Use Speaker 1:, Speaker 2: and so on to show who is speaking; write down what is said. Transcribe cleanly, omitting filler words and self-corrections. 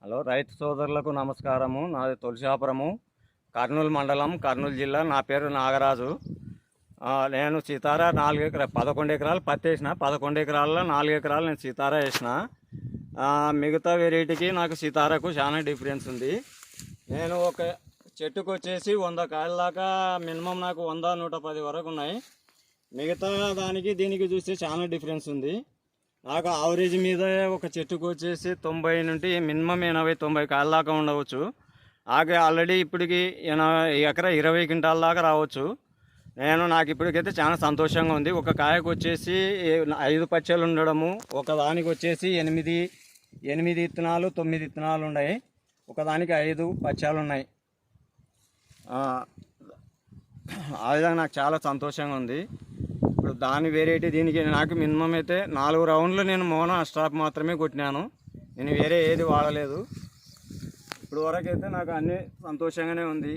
Speaker 1: Hello, రైతు సోదరులకు నమస్కారము. నాది తులసాపురము, కర్నూలు మండలం, కర్నూలు జిల్లా. నా పేరు నాగరాజు. నేను సీతారా 11 ఎకరాలు పత్తి వేసిన. 11 ఎకరాల్లో 4 ఎకరాలు నేను సీతారా వేసిన. మిగతా వెరైటీకి నాకు సీతారాకు చాలా డిఫరెన్స్ ఉంది. నేను ఒక చెట్టుకు వచ్చేసి 100 కాయల దాకా మినిమం నాకు 100-110 వరకు ఉన్నాయి. మిగతా దానికి దీనికి చూస్తే చాలా డిఫరెన్స్ ఉంది. నాకు ఆవరేజ్ మీద ఒక చెట్టుకు వచ్చేసి 90 నుండి మినిమం 80-90 కాయల దాకా ఉండవచ్చు. ఆల్రెడీ ఇప్పటికి ఎకరా 20 క్వింటాల దాకా రావచ్చు. నాకు ఇప్పటికైతే చాలా సంతోషంగా ఉంది. ఒక కాయకు వచ్చేసి 5 పచ్చలు ఉండడము, ఒక దానికి వచ్చేసి 8 విత్తనాలు 9 విత్తనాలు ఉన్నాయి. ఒకదానికి 5 పచ్చాలు ఉన్నాయి. ఆ విధంగా నాకు చాలా సంతోషంగా ఉంది. ఇప్పుడు దాని వెరైటీ దీనికి నాకు మినిమం అయితే 4 రౌండ్లు నేను మోనో స్టాప్ మాత్రమే కొట్టినాను. నేను వేరే ఏది వాడలేదు. ఇప్పుడు వరకు అయితే నాకు అన్నీ సంతోషంగానే ఉంది.